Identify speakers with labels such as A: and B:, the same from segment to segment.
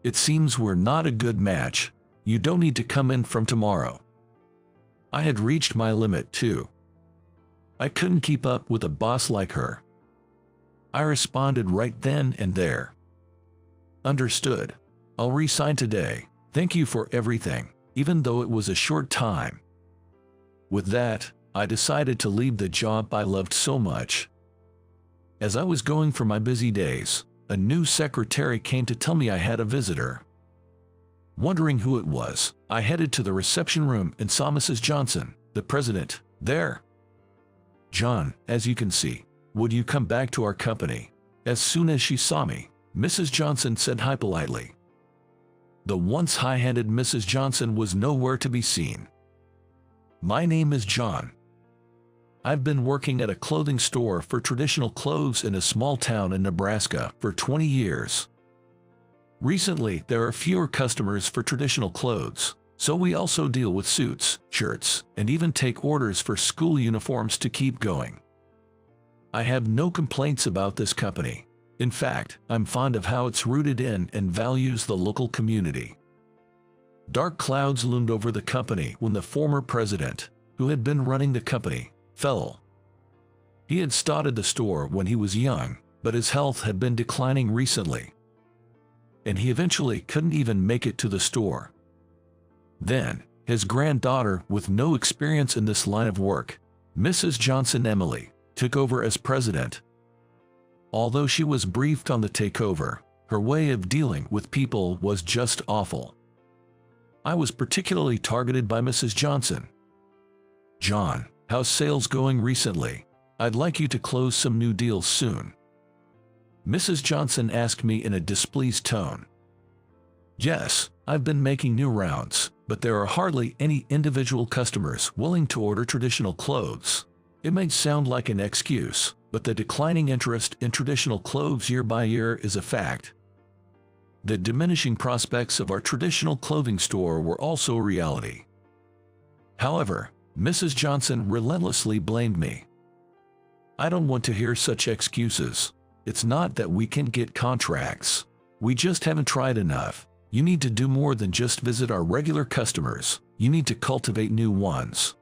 A: It seems we're not a good match. You don't need to come in from tomorrow." I had reached my limit too. I couldn't keep up with a boss like her. I responded right then and there. "Understood. I'll resign today. Thank you for everything, even though it was a short time." With that, I decided to leave the job I loved so much. As I was going for my busy days, a new secretary came to tell me I had a visitor. Wondering who it was, I headed to the reception room and saw Mrs. Johnson, the president, there. "John, as you can see, would you come back to our company?" As soon as she saw me, Mrs. Johnson said hi politely. The once high-handed Mrs. Johnson was nowhere to be seen. "My name is John. I've been working at a clothing store for traditional clothes in a small town in Nebraska for 20 years. Recently, there are fewer customers for traditional clothes, so we also deal with suits, shirts, and even take orders for school uniforms to keep going. I have no complaints about this company. In fact, I'm fond of how it's rooted in and values the local community." Dark clouds loomed over the company when the former president, who had been running the company, fell. He had started the store when he was young, but his health had been declining recently, and he eventually couldn't even make it to the store. Then, his granddaughter, with no experience in this line of work, Mrs. Johnson Emily, took over as president. Although she was briefed on the takeover, her way of dealing with people was just awful. I was particularly targeted by Mrs. Johnson. "John, how's sales going recently? I'd like you to close some new deals soon." Mrs. Johnson asked me in a displeased tone. "Yes, I've been making new rounds, but there are hardly any individual customers willing to order traditional clothes." It may sound like an excuse, but the declining interest in traditional clothes year by year is a fact. The diminishing prospects of our traditional clothing store were also a reality. However, Mrs. Johnson relentlessly blamed me. "I don't want to hear such excuses. It's not that we can't get contracts. We just haven't tried enough. You need to do more than just visit our regular customers. You need to cultivate new ones."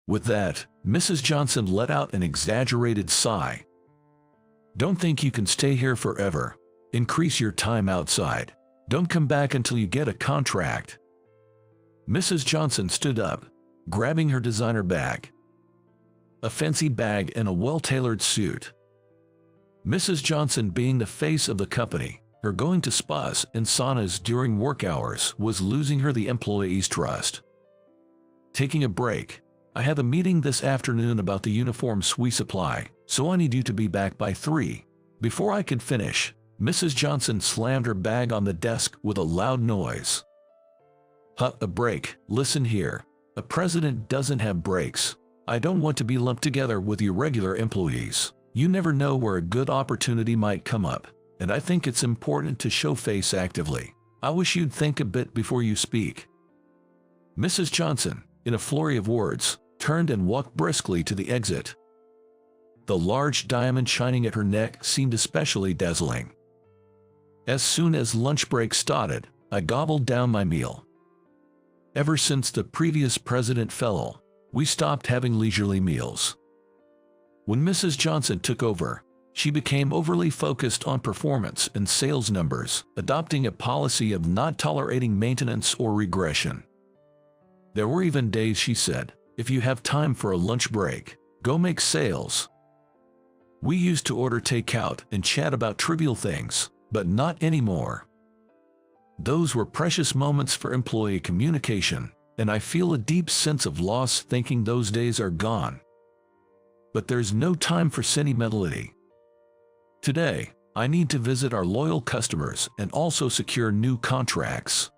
A: With that, Mrs. Johnson let out an exaggerated sigh. "Don't think you can stay here forever. Increase your time outside. Don't come back until you get a contract." Mrs. Johnson stood up, grabbing her designer bag. A fancy bag and a well-tailored suit. Mrs. Johnson, being the face of the company, her going to spas and saunas during work hours was losing her the employees' trust. "Taking a break. I have a meeting this afternoon about the uniforms we supply, so I need you to be back by 3. Before I could finish, Mrs. Johnson slammed her bag on the desk with a loud noise. A break? Listen here. A president doesn't have breaks. I don't want to be lumped together with irregular employees. You never know where a good opportunity might come up, and I think it's important to show face actively. I wish you'd think a bit before you speak." Mrs. Johnson, in a flurry of words, turned and walked briskly to the exit. The large diamond shining at her neck seemed especially dazzling. As soon as lunch break started, I gobbled down my meal. Ever since the previous president fell, we stopped having leisurely meals. When Mrs. Johnson took over, she became overly focused on performance and sales numbers, adopting a policy of not tolerating maintenance or regression. There were even days she said, "If you have time for a lunch break, go make sales." We used to order takeout and chat about trivial things, but not anymore. Those were precious moments for employee communication, and I feel a deep sense of loss thinking those days are gone. But there's no time for sentimentality. Today, I need to visit our loyal customers and also secure new contracts.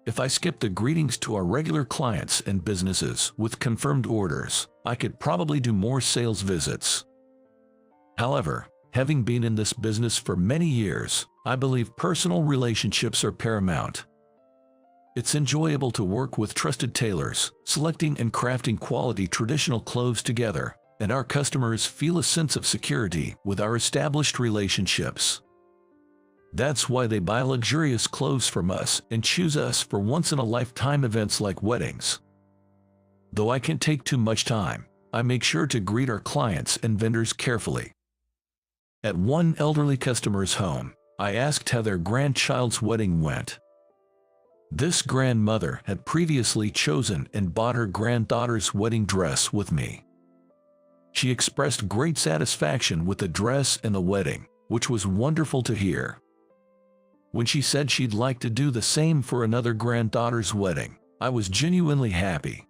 A: If I skip the greetings to our regular clients and businesses with confirmed orders, I could probably do more sales visits. However, having been in this business for many years, I believe personal relationships are paramount. It's enjoyable to work with trusted tailors, selecting and crafting quality traditional clothes together, and our customers feel a sense of security with our established relationships. That's why they buy luxurious clothes from us and choose us for once-in-a-lifetime events like weddings. Though I can't take too much time, I make sure to greet our clients and vendors carefully. At one elderly customer's home, I asked how their grandchild's wedding went. This grandmother had previously chosen and bought her granddaughter's wedding dress with me. She expressed great satisfaction with the dress and the wedding, which was wonderful to hear. When she said she'd like to do the same for another granddaughter's wedding, I was genuinely happy.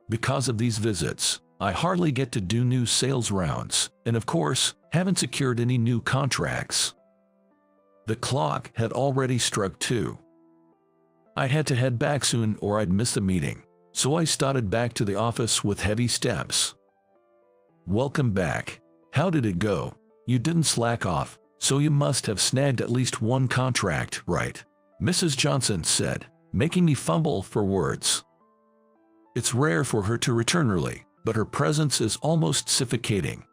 A: Because of these visits, I hardly get to do new sales rounds, and of course, haven't secured any new contracts. The clock had already struck 2. I had to head back soon or I'd miss the meeting, so I started back to the office with heavy steps. Welcome back. How did it go? You didn't slack off, so you must have snagged at least one contract, right? Mrs. Johnson said, making me fumble for words. It's rare for her to return early, but her presence is almost suffocating.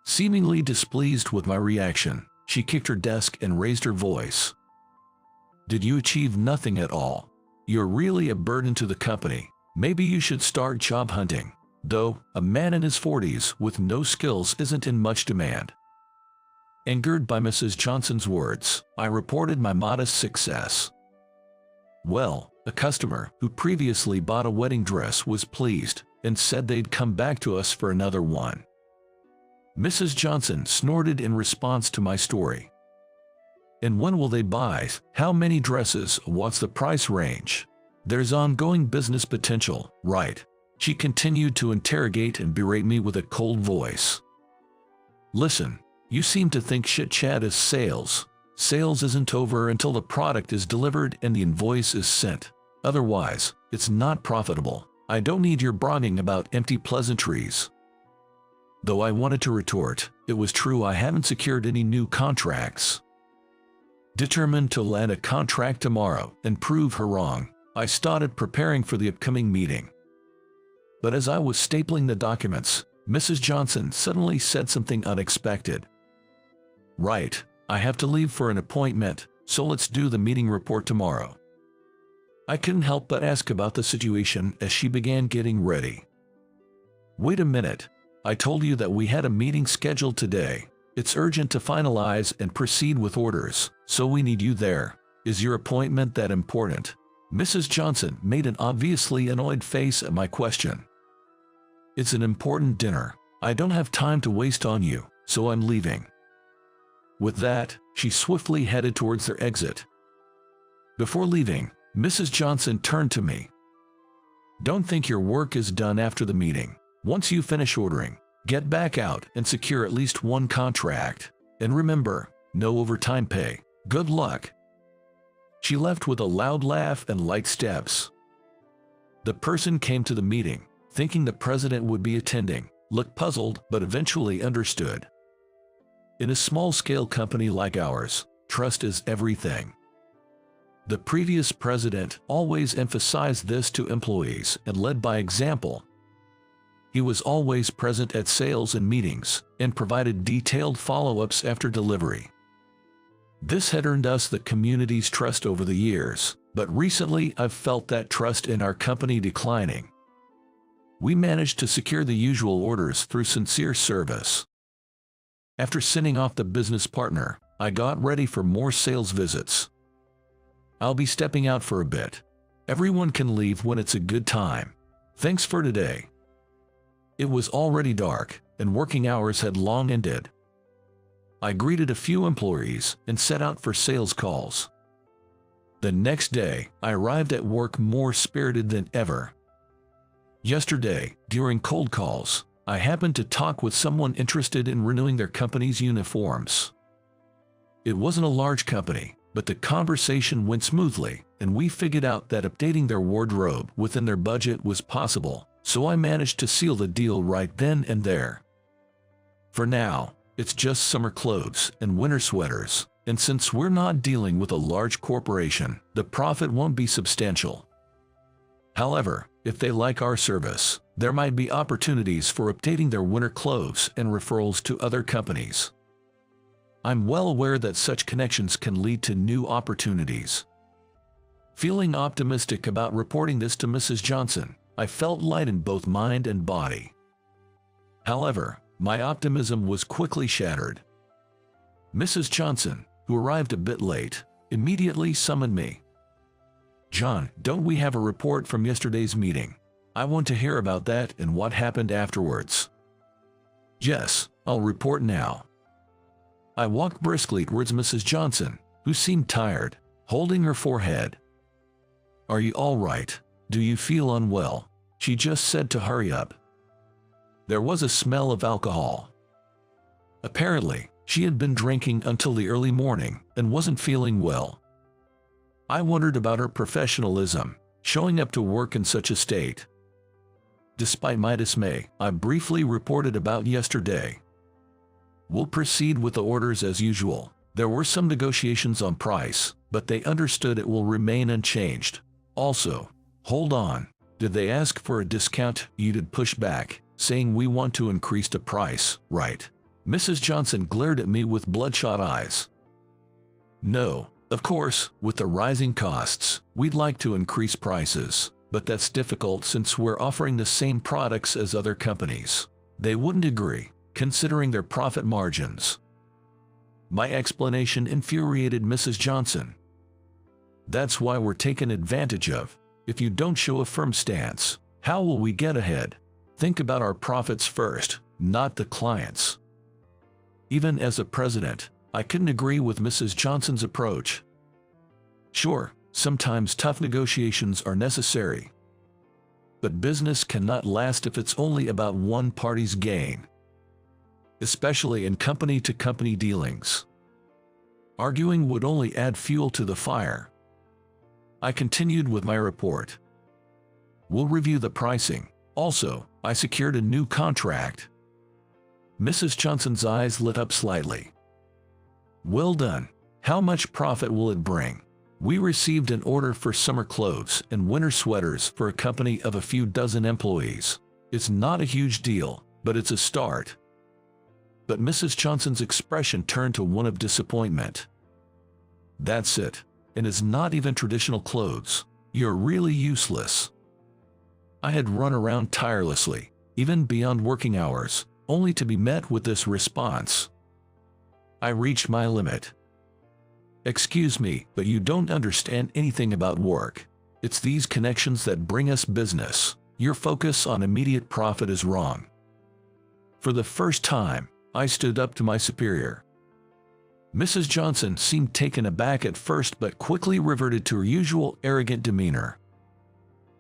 A: Seemingly displeased with my reaction, she kicked her desk and raised her voice. Did you achieve nothing at all? You're really a burden to the company. Maybe you should start job hunting. Though, a man in his 40s with no skills isn't in much demand. Angered by Mrs. Johnson's words, I reported my modest success. Well, a customer who previously bought a wedding dress was pleased and said they'd come back to us for another one. Mrs. Johnson snorted in response to my story. And when will they buy? How many dresses? What's the price range? There's ongoing business potential, right? She continued to interrogate and berate me with a cold voice. Listen, you seem to think chit-chat is sales. Sales isn't over until the product is delivered and the invoice is sent. Otherwise, it's not profitable. I don't need your bragging about empty pleasantries. Though I wanted to retort, it was true I haven't secured any new contracts. Determined to land a contract tomorrow and prove her wrong, I started preparing for the upcoming meeting. But as I was stapling the documents, Mrs. Johnson suddenly said something unexpected. Right, I have to leave for an appointment, so let's do the meeting report tomorrow. I couldn't help but ask about the situation as she began getting ready. Wait a minute, I told you that we had a meeting scheduled today. It's urgent to finalize and proceed with orders, so we need you there. Is your appointment that important? Mrs. Johnson made an obviously annoyed face at my question. It's an important dinner. I don't have time to waste on you, so I'm leaving. With that, she swiftly headed towards their exit. Before leaving, Mrs. Johnson turned to me. Don't think your work is done after the meeting. Once you finish ordering, get back out and secure at least one contract. And remember, no overtime pay. Good luck. She left with a loud laugh and light steps. The person came to the meeting, thinking the president would be attending, looked puzzled but eventually understood. In a small-scale company like ours, trust is everything. The previous president always emphasized this to employees and led by example. He was always present at sales and meetings and provided detailed follow-ups after delivery. This had earned us the community's trust over the years, but recently I've felt that trust in our company declining. We managed to secure the usual orders through sincere service. After sending off the business partner, I got ready for more sales visits. I'll be stepping out for a bit. Everyone can leave when it's a good time. Thanks for today. It was already dark, and working hours had long ended. I greeted a few employees and set out for sales calls. The next day, I arrived at work more spirited than ever. Yesterday, during cold calls, I happened to talk with someone interested in renewing their company's uniforms. It wasn't a large company, but the conversation went smoothly, and we figured out that updating their wardrobe within their budget was possible, so I managed to seal the deal right then and there. For now, it's just summer clothes and winter sweaters, and since we're not dealing with a large corporation, the profit won't be substantial. However, if they like our service, there might be opportunities for updating their winter clothes and referrals to other companies. I'm well aware that such connections can lead to new opportunities. Feeling optimistic about reporting this to Mrs. Johnson, I felt light in both mind and body. However, my optimism was quickly shattered. Mrs. Johnson, who arrived a bit late, immediately summoned me. "John, don't we have a report from yesterday's meeting? I want to hear about that and what happened afterwards." "Yes, I'll report now." I walked briskly towards Mrs. Johnson, who seemed tired, holding her forehead. "Are you all right? Do you feel unwell?" she just said to hurry up. There was a smell of alcohol. Apparently, she had been drinking until the early morning and wasn't feeling well. I wondered about her professionalism, showing up to work in such a state. Despite my dismay, I briefly reported about yesterday. "We'll proceed with the orders as usual. There were some negotiations on price, but they understood it will remain unchanged. Also, hold on, did they ask for a discount?" You did push back, saying we want to increase the price, right? Mrs. Johnson glared at me with bloodshot eyes. "No, of course, with the rising costs, we'd like to increase prices, but that's difficult since we're offering the same products as other companies. They wouldn't agree, considering their profit margins." My explanation infuriated Mrs. Johnson. "That's why we're taken advantage of. If you don't show a firm stance, how will we get ahead? Think about our profits first, not the clients." Even as a president, I couldn't agree with Mrs. Johnson's approach. Sure, sometimes tough negotiations are necessary. But business cannot last if it's only about one party's gain. Especially in company-to-company dealings. Arguing would only add fuel to the fire. I continued with my report. "We'll review the pricing. Also, I secured a new contract." Mrs. Johnson's eyes lit up slightly. "Well done. How much profit will it bring?" "We received an order for summer clothes and winter sweaters for a company of a few dozen employees. It's not a huge deal, but it's a start." But Mrs. Johnson's expression turned to one of disappointment. "That's it. And it's not even traditional clothes. You're really useless." I had run around tirelessly, even beyond working hours, only to be met with this response. I reached my limit. "Excuse me, but you don't understand anything about work. It's these connections that bring us business. Your focus on immediate profit is wrong." For the first time, I stood up to my superior. Mrs. Johnson seemed taken aback at first but quickly reverted to her usual arrogant demeanor.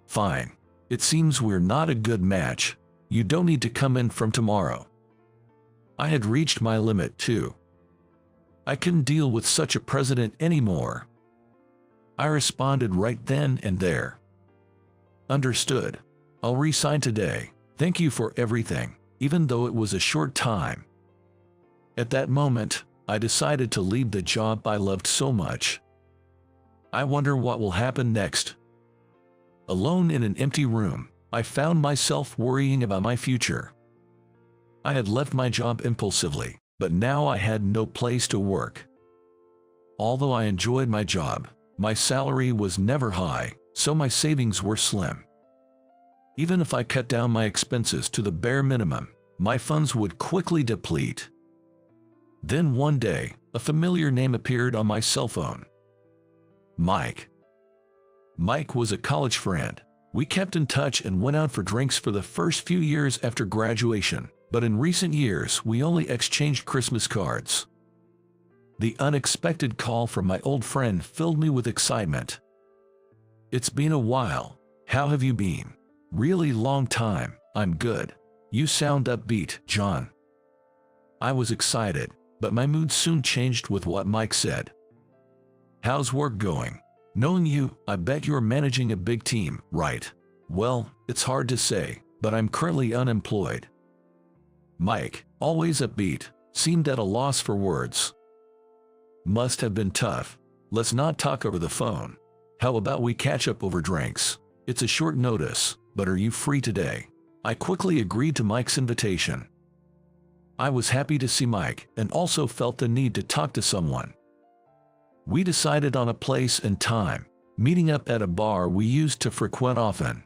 A: "Fine. It seems we're not a good match. You don't need to come in from tomorrow." I had reached my limit too. I couldn't deal with such a president anymore. I responded right then and there. "Understood. I'll resign today. Thank you for everything, even though it was a short time." At that moment, I decided to leave the job I loved so much. I wonder what will happen next. Alone in an empty room, I found myself worrying about my future. I had left my job impulsively, but now I had no place to work. Although I enjoyed my job, my salary was never high, so my savings were slim. Even if I cut down my expenses to the bare minimum, my funds would quickly deplete. Then one day, a familiar name appeared on my cell phone. Mike. Mike was a college friend. We kept in touch and went out for drinks for the first few years after graduation, but in recent years we only exchanged Christmas cards. The unexpected call from my old friend filled me with excitement. "It's been a while. How have you been?" "Really long time. I'm good. You sound upbeat, John." I was excited, but my mood soon changed with what Mike said. "How's work going? Knowing you, I bet you're managing a big team, right?" "Well, it's hard to say, but I'm currently unemployed." Mike, always upbeat, seemed at a loss for words. "Must have been tough. Let's not talk over the phone. How about we catch up over drinks? It's a short notice, but are you free today?" I quickly agreed to Mike's invitation. I was happy to see Mike and also felt the need to talk to someone. We decided on a place and time, meeting up at a bar we used to frequent often.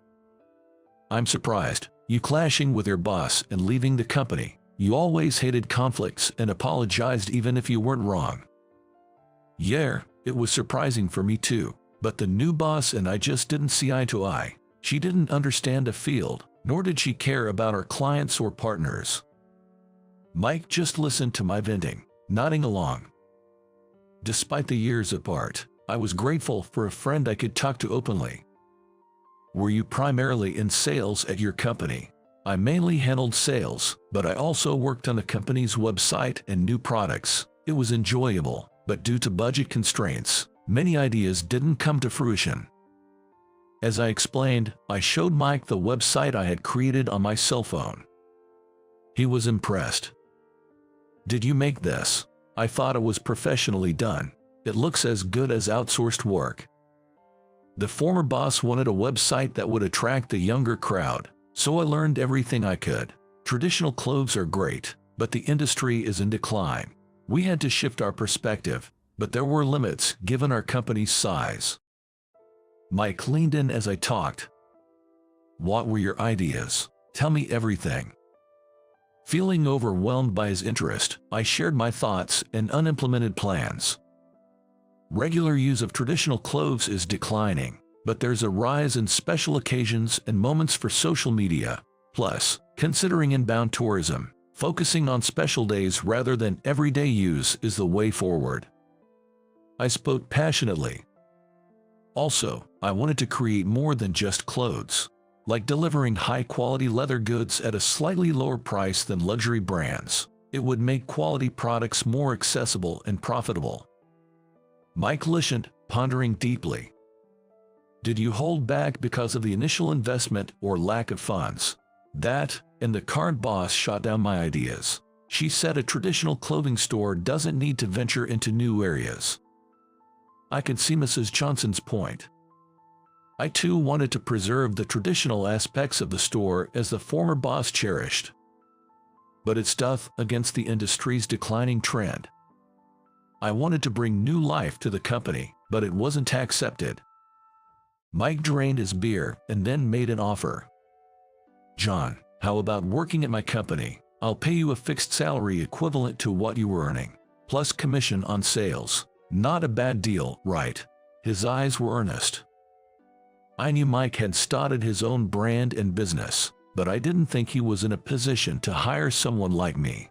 A: I'm surprised, you clashing with your boss and leaving the company. You always hated conflicts and apologized even if you weren't wrong. Yeah, it was surprising for me too, but the new boss and I just didn't see eye to eye. She didn't understand the field, nor did she care about our clients or partners. Mike just listened to my venting, nodding along. Despite the years apart, I was grateful for a friend I could talk to openly. Were you primarily in sales at your company? I mainly handled sales, but I also worked on the company's website and new products. It was enjoyable, but due to budget constraints, many ideas didn't come to fruition. As I explained, I showed Mike the website I had created on my cell phone. He was impressed. "Did you make this? I thought it was professionally done. It looks as good as outsourced work." The former boss wanted a website that would attract the younger crowd, so I learned everything I could. Traditional clothes are great, but the industry is in decline. We had to shift our perspective, but there were limits given our company's size. Mike leaned in as I talked. "What were your ideas? Tell me everything." Feeling overwhelmed by his interest, I shared my thoughts and unimplemented plans. Regular use of traditional clothes is declining, but there's a rise in special occasions and moments for social media. Plus, considering inbound tourism, focusing on special days rather than everyday use is the way forward. I spoke passionately. Also, I wanted to create more than just clothes, like delivering high-quality leather goods at a slightly lower price than luxury brands. It would make quality products more accessible and profitable. Mike listened, pondering deeply. "Did you hold back because of the initial investment or lack of funds?" That, and the current boss shot down my ideas. She said a traditional clothing store doesn't need to venture into new areas. I could see Mrs. Johnson's point. I too wanted to preserve the traditional aspects of the store as the former boss cherished. But it's tough against the industry's declining trend. I wanted to bring new life to the company, but it wasn't accepted. Mike drained his beer and then made an offer. "John, how about working at my company? I'll pay you a fixed salary equivalent to what you were earning, plus commission on sales. Not a bad deal, right?" His eyes were earnest. I knew Mike had started his own brand and business, but I didn't think he was in a position to hire someone like me.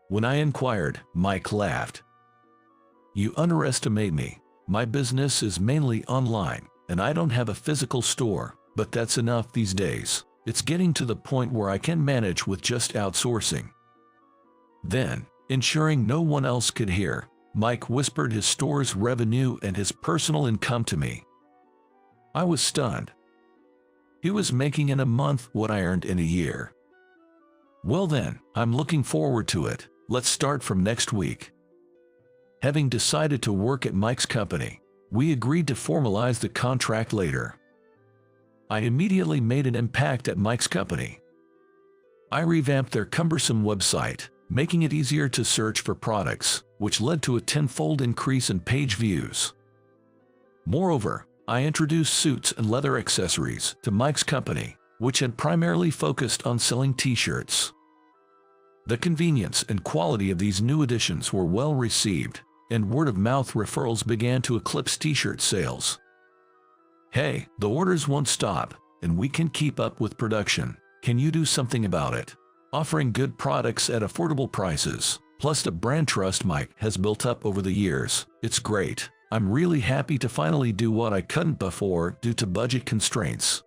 A: When I inquired, Mike laughed. "You underestimate me. My business is mainly online, and I don't have a physical store, but that's enough these days. It's getting to the point where I can manage with just outsourcing." Then, ensuring no one else could hear, Mike whispered his store's revenue and his personal income to me. I was stunned. He was making in a month what I earned in a year. "Well then, I'm looking forward to it. Let's start from next week." Having decided to work at Mike's company, we agreed to formalize the contract later. I immediately made an impact at Mike's company. I revamped their cumbersome website, making it easier to search for products, which led to a tenfold increase in page views. Moreover, I introduced suits and leather accessories to Mike's company, which had primarily focused on selling t-shirts. The convenience and quality of these new additions were well received, and word-of-mouth referrals began to eclipse t-shirt sales. "Hey, the orders won't stop, and we can keep up with production. Can you do something about it?" Offering good products at affordable prices, plus the brand trust Mike has built up over the years, it's great. I'm really happy to finally do what I couldn't before due to budget constraints.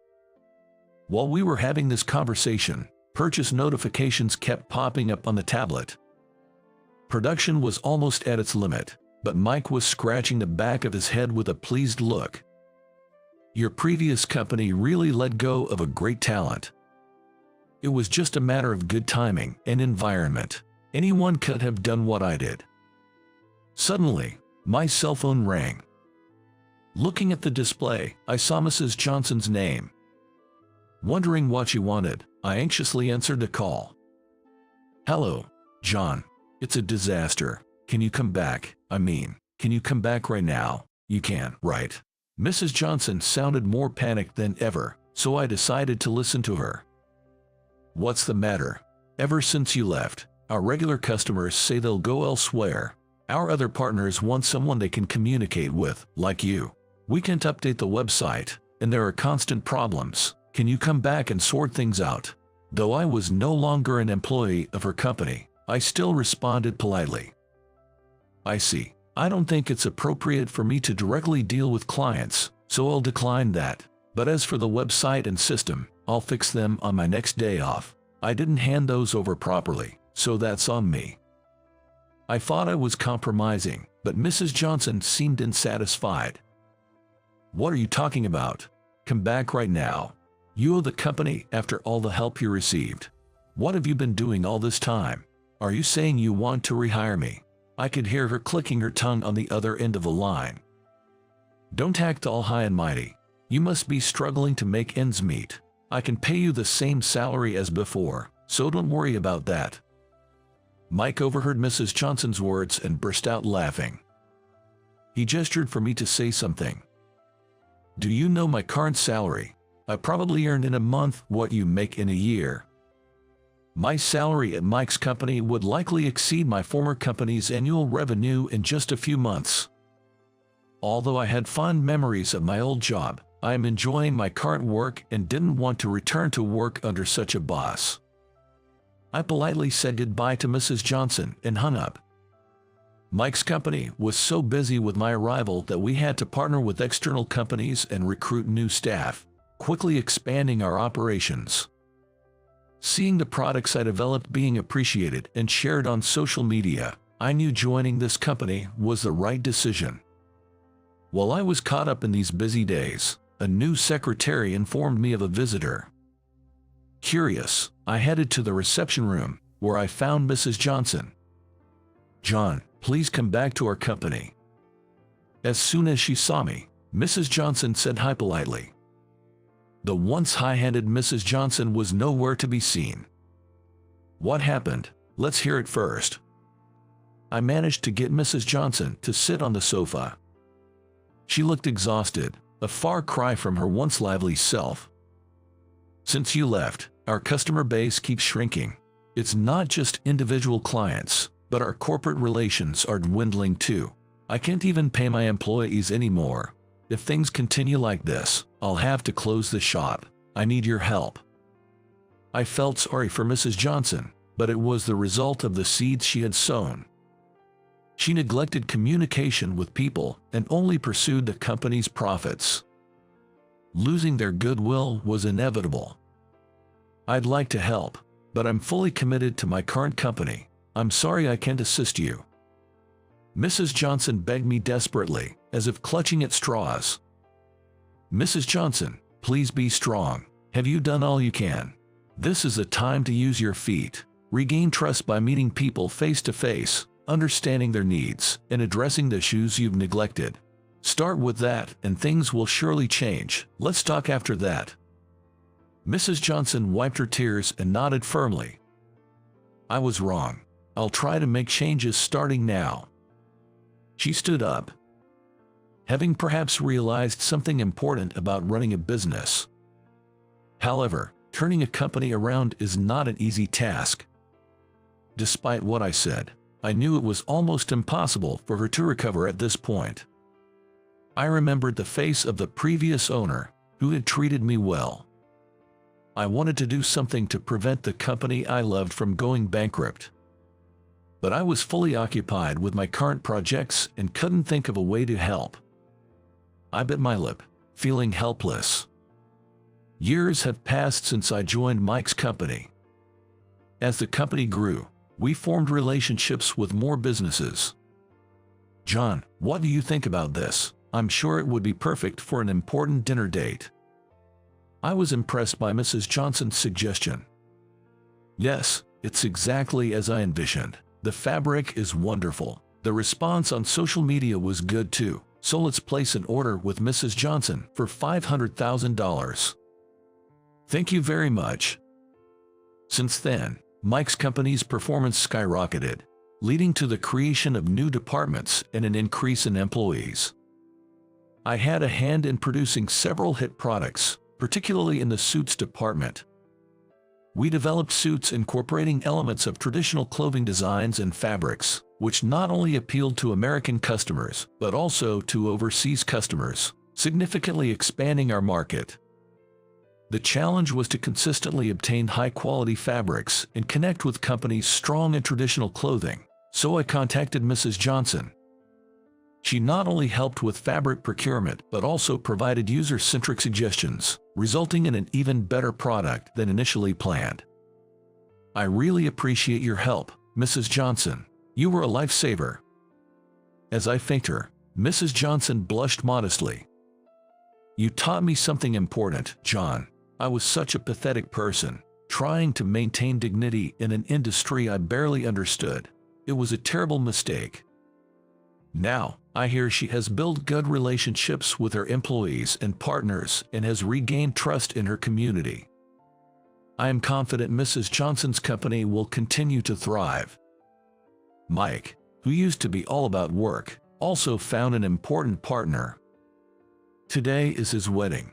A: While we were having this conversation, purchase notifications kept popping up on the tablet. Production was almost at its limit, but Mike was scratching the back of his head with a pleased look. "Your previous company really let go of a great talent. It was just a matter of good timing and environment. Anyone could have done what I did." Suddenly, my cell phone rang. Looking at the display, I saw Mrs. Johnson's name. Wondering what she wanted, I anxiously answered the call. "Hello, John, it's a disaster. Can you come back? Can you come back right now? You can, right? Mrs. Johnson sounded more panicked than ever, so I decided to listen to her. What's the matter? Ever since you left, our regular customers say they'll go elsewhere. Our other partners want someone they can communicate with, like you. We can't update the website, and there are constant problems. Can you come back and sort things out? Though I was no longer an employee of her company, I still responded politely. I see. I don't think it's appropriate for me to directly deal with clients, so I'll decline that. But as for the website and system, I'll fix them on my next day off. I didn't hand those over properly, so that's on me. I thought I was compromising, but Mrs. Johnson seemed unsatisfied. What are you talking about? Come back right now. You owe the company after all the help you received. What have you been doing all this time? Are you saying you want to rehire me? I could hear her clicking her tongue on the other end of the line. Don't act all high and mighty. You must be struggling to make ends meet. I can pay you the same salary as before, so don't worry about that. Mike overheard Mrs. Johnson's words and burst out laughing. He gestured for me to say something. Do you know my current salary? I probably earned in a month what you make in a year. My salary at Mike's company would likely exceed my former company's annual revenue in just a few months. Although I had fond memories of my old job, I am enjoying my current work and didn't want to return to work under such a boss. I politely said goodbye to Mrs. Johnson and hung up. Mike's company was so busy with my arrival that we had to partner with external companies and recruit new staff, quickly expanding our operations. Seeing the products I developed being appreciated and shared on social media, I knew joining this company was the right decision. While I was caught up in these busy days, a new secretary informed me of a visitor. Curious, I headed to the reception room, where I found Mrs. Johnson. John, please come back to our company. As soon as she saw me, Mrs. Johnson said hi politely. The once high-handed Mrs. Johnson was nowhere to be seen. What happened? Let's hear it first. I managed to get Mrs. Johnson to sit on the sofa. She looked exhausted, a far cry from her once lively self. Since you left, our customer base keeps shrinking. It's not just individual clients, but our corporate relations are dwindling too. I can't even pay my employees anymore. If things continue like this, I'll have to close the shop. I need your help. I felt sorry for Mrs. Johnson, but it was the result of the seeds she had sown. She neglected communication with people and only pursued the company's profits. Losing their goodwill was inevitable. I'd like to help, but I'm fully committed to my current company. I'm sorry I can't assist you. Mrs. Johnson begged me desperately, as if clutching at straws. Mrs. Johnson, please be strong. Have you done all you can? This is the time to use your feet. Regain trust by meeting people face to face, understanding their needs, and addressing the issues you've neglected. Start with that, and things will surely change. Let's talk after that. Mrs. Johnson wiped her tears and nodded firmly. I was wrong. I'll try to make changes starting now. She stood up, having perhaps realized something important about running a business. However, turning a company around is not an easy task. Despite what I said, I knew it was almost impossible for her to recover at this point. I remembered the face of the previous owner, who had treated me well. I wanted to do something to prevent the company I loved from going bankrupt. But I was fully occupied with my current projects and couldn't think of a way to help. I bit my lip, feeling helpless. Years have passed since I joined Mike's company. As the company grew, we formed relationships with more businesses. John, what do you think about this? I'm sure it would be perfect for an important dinner date. I was impressed by Mrs. Johnson's suggestion. Yes, it's exactly as I envisioned. The fabric is wonderful. The response on social media was good too, so let's place an order with Mrs. Johnson for $500,000. Thank you very much. Since then, Mike's company's performance skyrocketed, leading to the creation of new departments and an increase in employees. I had a hand in producing several hit products, particularly in the suits department. We developed suits incorporating elements of traditional clothing designs and fabrics, which not only appealed to American customers, but also to overseas customers, significantly expanding our market. The challenge was to consistently obtain high-quality fabrics and connect with companies strong in traditional clothing, so I contacted Mrs. Johnson. She not only helped with fabric procurement, but also provided user-centric suggestions, resulting in an even better product than initially planned. I really appreciate your help, Mrs. Johnson. You were a lifesaver. As I thanked her, Mrs. Johnson blushed modestly. You taught me something important, John. I was such a pathetic person, trying to maintain dignity in an industry I barely understood. It was a terrible mistake. Now, I hear she has built good relationships with her employees and partners and has regained trust in her community. I am confident Mrs. Johnson's company will continue to thrive. Mike, who used to be all about work, also found an important partner. Today is his wedding.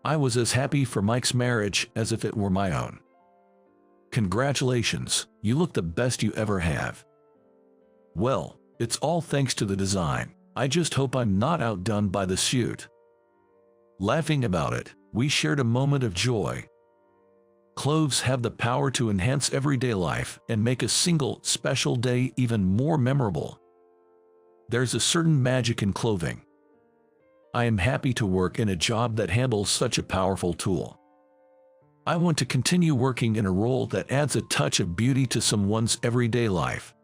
A: I was as happy for Mike's marriage as if it were my own. Congratulations, you look the best you ever have. Well, it's all thanks to the design. I just hope I'm not outdone by the suit. Laughing about it, we shared a moment of joy. Clothes have the power to enhance everyday life and make a single, special day even more memorable. There's a certain magic in clothing. I am happy to work in a job that handles such a powerful tool. I want to continue working in a role that adds a touch of beauty to someone's everyday life.